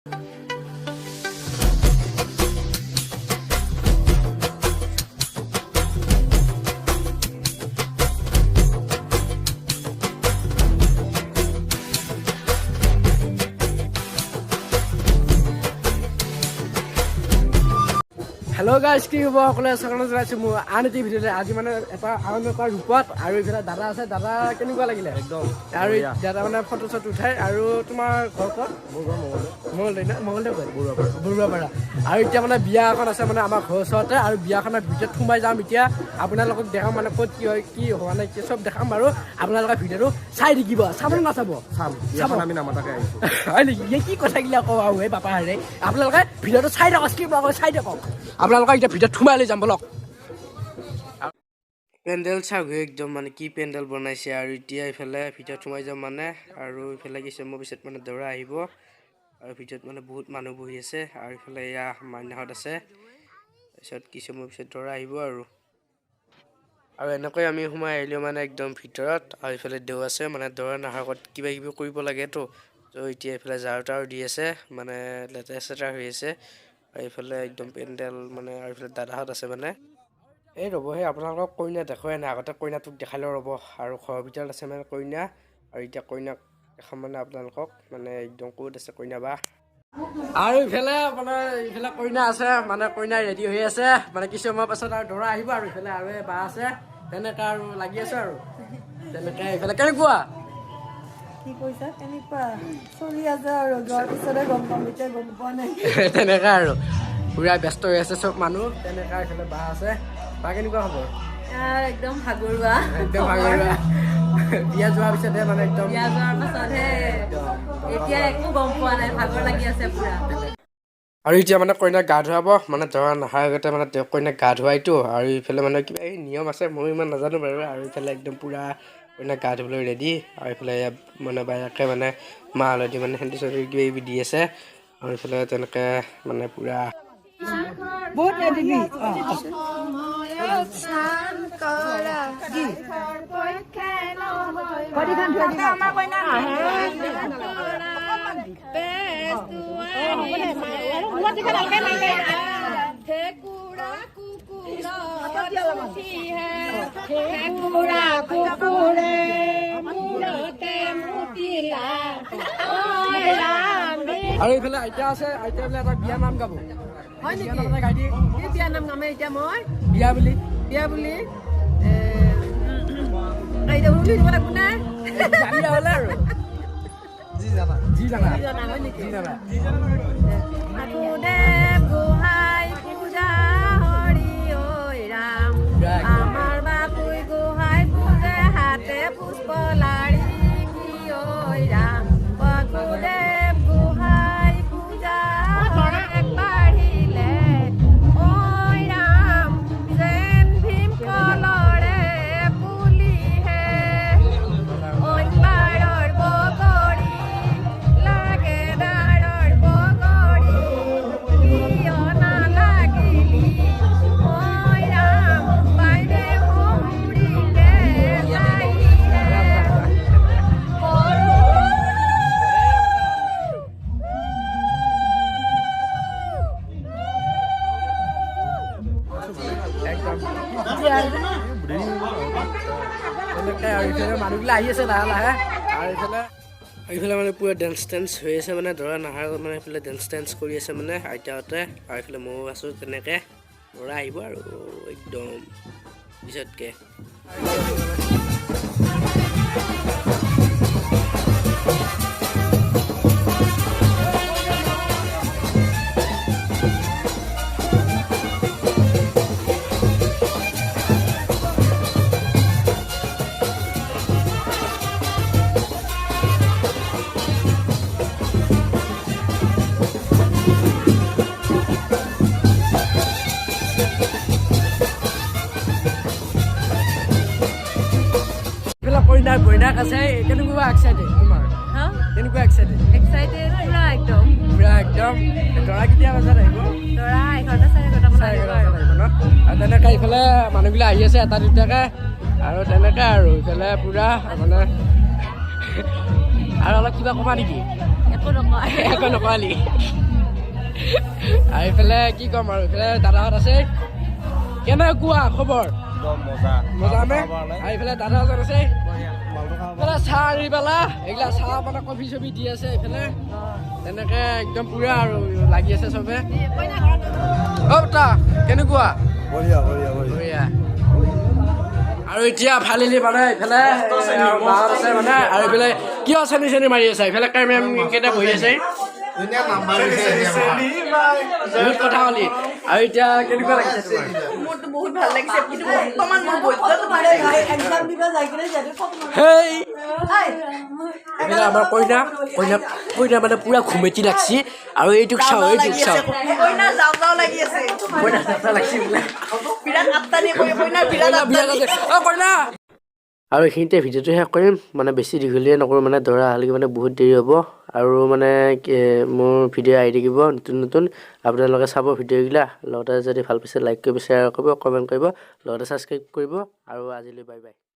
Hello guys, কি হ'ব সকলোৱে স্বাগতম জনাইছোঁ মোৰ আন এটি ভিডিঅ'লৈ। আজি মানে এটা আৰম্ভ কৰাৰ ৰূপত আৰু এইফালে দাদা আছে। দাদা কেনেকুৱা লাগিলে একদম আৰু দাদা মানে ফটো চটো উঠাই। আৰু তোমাৰ ঘৰ ক'ত? মোৰ ঘৰ মঙলদৈ না মঙলদৈ কয় বৰুৱাপাৰা। আৰু এতিয়া মানে বিয়া এখন আছে মানে আমাৰ ঘৰৰ ওচৰতে, আৰু বিয়াখনৰ ভিতৰত সোমাই যাম। এতিয়া আপোনালোকক দেখাম মানে ক'ত কি হয় কি হোৱা নাই কি চব দেখাম বাৰু। আপোনালোকে ভিডিঅ'টো চাই থাকিব, চাব নাচাব? চাম আমি নামাতাকে আহিছোঁ হয় নেকি? কি কথাগিলা কওঁ আৰু এই বাপা হেৰে। আপোনালোকে ভিডিঅ'টো চাই থাকক, স্কিপ নকৰি চাই থাকক। আপোনালোকক এতিয়া ভিতৰত সোমাই লৈ যাম বলক। পেণ্ডেল চাওক একদম মানে কি পেণ্ডেল বনাইছে। আৰু এতিয়া এইফালে ভিতৰত সোমাই যাম মানে, আৰু এইফালে কিছু মোৰ পিছত মানে দৰা আহিব, আৰু ভিতৰত মানে বহুত মানুহ বহি আছে। আৰু এইফালে এয়া মাইনাহঁত আছে, তাৰপিছত কিছু মোৰ পিছত দৰা আহিব। আৰু এনেকৈ আমি সোমাই আহিলোঁ মানে একদম ভিতৰত। আৰু এইফালে দেউ আছে মানে দৰা নহাৰ আগত কিবা কিবি কৰিব লাগেতো, তো এতিয়া এইফালে ঝাৰু তাৰু দি আছে মানে লেতেৰা চেতেৰা হৈ আছে। আৰু এইফালে একদম পেণ্ডেল মানে, আৰু এইফালে দাদাহঁত আছে মানে। এই ৰ'ব সেই আপোনালোকক কইনা দেখুৱাই নাই, আগতে কইনাটোক দেখাই লওঁ ৰ'ব। আৰু ঘৰৰ ভিতৰত আছে মানে কইনা, আৰু এতিয়া কইনাক দেখাম মানে আপোনালোকক মানে একদম ক'ত আছে কইনা বা। আৰু ইফালে আপোনাৰ ইফালে কইনা আছে মানে, কইনা ৰেডি হৈ আছে মানে কিছু সময়ৰ পাছত আৰু দৰা আহিব। আৰু ইফালে আৰু এই বা আছে, তেনেকৈ আৰু লাগি আছে আৰু তেনেকৈ। এইফালে কেনেকুৱা কি কৈছা? কেনেকুৱা চলি আছে আৰু যোৱাৰ পিছতে গম পাম, এতিয়া গম পোৱা নাই। তেনেকৈ আৰু পুৰা ব্যস্ত হৈ আছে চব মানুহ। তেনেকৈ এইফালে বা আছে। বা কেনেকুৱা খবৰ? একদম ভাগৰুৱা, একদম ভাগৰুৱা। বিয়া যোৱাৰ পিছতহে মানে একদম বিয়া যোৱাৰ পাছতহে এতিয়া একো গম পোৱা নাই, ভাগৰ লাগি আছে পুৰা। আৰু এতিয়া মানে কইনাক গা ধুৱাব মানে, দৰা নহাৰ আগতে মানে তেওঁ কইনাক গা ধুৱাইতো। আৰু ইফালে মানে কিবা এই নিয়ম আছে, ময়ো ইমান নাজানো বাৰু। আৰু ইফালে একদম পুৰা কইনাক গা ধুবলৈ ৰেডি। আৰু এইফালে মানে বায়েকে মানে মাহ হালধি মানে সেন্দুৰ চেন্দুৰ কিবা কিবি দি আছে। আৰু এইফালে তেনেকৈ মানে পুৰা বহুত ৰেডি। আৰু এইফালে আইতা আছে, আইতা বোলে এটা বিয়া নাম গাব। হয় নেকি? গাই দিয়ে কি বিয়া নাম গামে এতিয়া? মই বিয়া বুলি বিয়া বুলি উঠি দিব লাগিব নে? জানি হ'লে আৰু যি জানা হয় নেকি? যি জানা। বাসুদেৱ গোহাঁই পূজা হৰি ঐ ৰাম, আমাৰ বাপুই গোহাঁই পূজে হাতে পুষ্প লাৰি কি ঐ ৰাম। বাসুদেৱ গোহাঁই পূজা বাঢ়িলে ঐ ৰাম, যেন ভীম কলৰে পুলিহে অনবাৰৰ বগৰী লাগে দাৰৰ বগৰী কিয় নালাগিলি ঐ ৰাম, বাইৰে হমুৰিলে যাইহে তেনেকৈ। আৰু ইফালে মানুহবিলাক আহি আছে লাহে লাহে। আৰু এইফালে মানে পুৰা ডেন্স হৈ আছে মানে, দৰা নহাৰ আগত মানে এইফালে ডেন্স কৰি আছে মানে আইতাহঁতে। আৰু এইফালে ময়ো আছোঁ তেনেকৈ। দৰা আহিব আৰু একদম পিছতকৈ। কইনাৰ বইনাক আছে, কেনেকুৱা এক্সাইটেড তোমাৰ? কেনেকুৱা এক্সাইটেড? এক্সাইটেড পুৰা একদম। দৰা কেতিয়া বজাত আহিব? দৰা 11:30 আহিব ন? আৰু তেনেকৈ ইফালে মানুহবিলাক আহি আছে এটা দুটাকৈ। আৰু তেনেকৈ আৰু ইফালে পুৰা মানে। আৰু অলপ কিবা ক'বা নেকি? একো নকৰালি আৰু এইফালে কি ক'ম আৰু এইফালে দাদাহঁত আছে কেনেকুৱা খবৰ মজা নে আৰু এইফালে দাদাহঁত আছে এইফালে চাহ আনি পেলা এইগিলা চাহ মানে কফি চফি দি আছে এইফালে তেনেকে একদম পুৰা আৰু লাগি আছে চবে তা কেনেকুৱা বঢ়িয়া আৰু এতিয়া ফালিলি মানে এইফালে মাহঁত আছে মানে আৰু এইফালে কিয় চেনি চেনি মাৰি আছে এইফালে কেমেৰা কেইটা বহি আছে বহুত কথা ক'লি আৰু এতিয়া কেনেকুৱা লাগিছে মোৰতো বহুত ভাল লাগিছে কিন্তু বৰ্তমান মোৰ বৈদ্যটো এক্সাম দিব যাই কিনে যাবি হেই এইফালে আমাৰ কইনা মানে পুৰা ঘুমেটি লাগছি আৰু এইটোক চাওঁ কইনা যাওঁ যাওঁ লাগি আছে বিৰাট আত্তানি কইনাৰ বিৰাট আত্তানি কইনা আৰু এইখিনিতে ভিডিঅ'টো শেষ কৰিম মানে বেছি দীঘলীয়া নকৰোঁ মানে দৰা অহালৈকে মানে বহুত দেৰি হ'ব আৰু মানে মোৰ ভিডিঅ' আহি থাকিব নতুন আপোনালোকে চাব ভিডিঅ'গিলা লগতে যদি ভাল পাইছে লাইক কৰিব শ্বেয়াৰ কৰিব কমেণ্ট কৰিব লগতে ছাবস্ক্ৰাইব কৰিব আৰু আজিলৈ বাই বাই